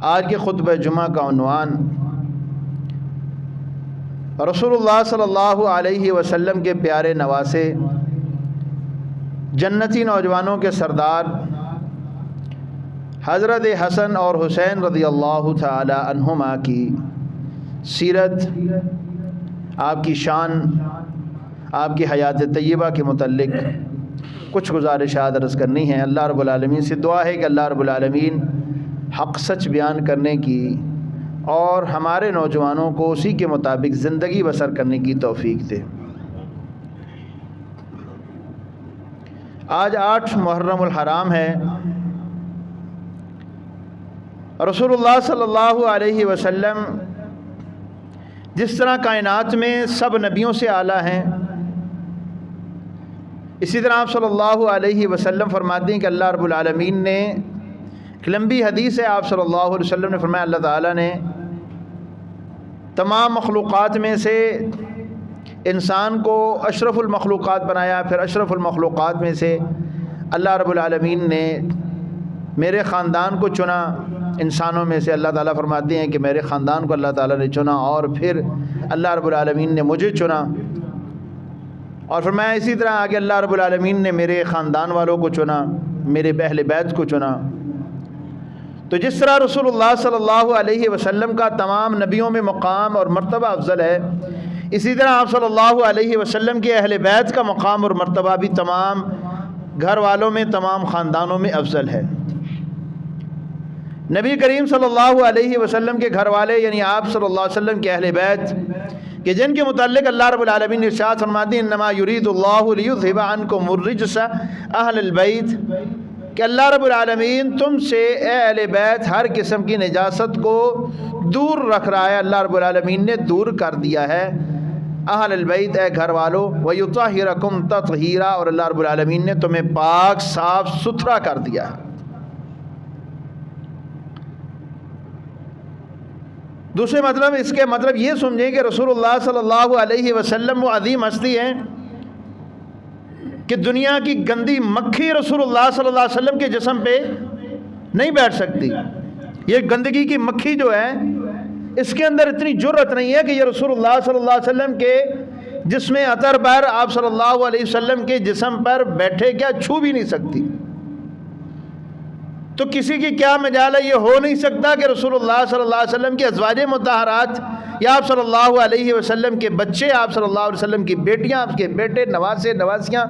آج کے خطبہ جمعہ کا عنوان رسول اللہ صلی اللہ علیہ وسلم کے پیارے نواسے، جنتی نوجوانوں کے سردار حضرت حسن اور حسین رضی اللہ تعالی عنہما کی سیرت، آپ کی شان، آپ کی حیات طیبہ کے متعلق کچھ گزارشات عرض کرنی ہیں۔ اللہ رب العالمین سے دعا ہے کہ اللہ رب العالمین حق سچ بیان کرنے کی اور ہمارے نوجوانوں کو اسی کے مطابق زندگی بسر کرنے کی توفیق دے۔ آج 8 محرم الحرام ہے۔ رسول اللہ صلی اللہ علیہ وسلم جس طرح کائنات میں سب نبیوں سے اعلیٰ ہیں، اسی طرح آپ صلی اللہ علیہ وسلم فرماتے ہیں کہ اللہ رب العالمین نے، ایک لمبی حدیث ہے، آپ صلی اللہ علیہ وسلم نے فرمایا اللہ تعالیٰ نے تمام مخلوقات میں سے انسان کو اشرف المخلوقات بنایا، پھر اشرف المخلوقات میں سے اللہ رب العالمین نے میرے خاندان کو چنا۔ انسانوں میں سے اللہ تعالیٰ فرماتے ہیں کہ میرے خاندان کو اللہ تعالیٰ نے چنا، اور پھر اللہ رب العالمین نے مجھے چنا، اور فرمایا اسی طرح آگے اللہ رب العالمین نے میرے خاندان والوں کو چنا، میرے اہل بیت کو چنا۔ تو جس طرح رسول اللہ صلی اللہ علیہ وسلم کا تمام نبیوں میں مقام اور مرتبہ افضل ہے، اسی طرح آپ صلی اللہ علیہ وسلم کے اہل بیت کا مقام اور مرتبہ بھی تمام گھر والوں میں، تمام خاندانوں میں افضل ہے۔ نبی کریم صلی اللہ علیہ وسلم کے گھر والے یعنی آپ صلی اللہ علیہ وسلم کے اہل بیت کہ جن کے متعلق اللہ رب العالمین نے ارشاد فرماتے ہیں انما یرید اللہ لیذھب عنکم الرجس اہل البیت، کہ اللہ رب العالمین تم سے اے اہل بیت ہر قسم کی نجاست کو دور رکھ رہا ہے۔ اللہ رب العالمین نے دور کر دیا ہے اہل البیت، اے گھر والو، ویطہرکم تطہیرا، اور اللہ رب العالمین نے تمہیں پاک صاف ستھرا کر دیا ہے۔ دوسرے مطلب اس کے مطلب یہ سمجھیں کہ رسول اللہ صلی اللہ علیہ وسلم وہ عظیم ہستی ہیں کہ دنیا کی گندی مکھی رسول اللہ صلی اللہ علیہ وسلم کے جسم پہ نہیں بیٹھ سکتی۔ یہ گندگی کی مکھی جو ہے اس کے اندر اتنی جرأت نہیں ہے کہ یہ رسول اللہ صلی اللہ علیہ وسلم کے جسم عطر پر، آپ صلی اللہ علیہ وسلم کے جسم پر بیٹھے، کیا چھو بھی نہیں سکتی۔ تو کسی کی کیا مجال ہے، یہ ہو نہیں سکتا کہ رسول اللہ صلی اللہ علیہ وسلم کی ازواج مطہرات یا آپ صلی اللہ علیہ وسلم کے بچے، آپ صلی اللہ علیہ وسلم کی بیٹیاں، آپ کے بیٹے، نواسے، نواسیاں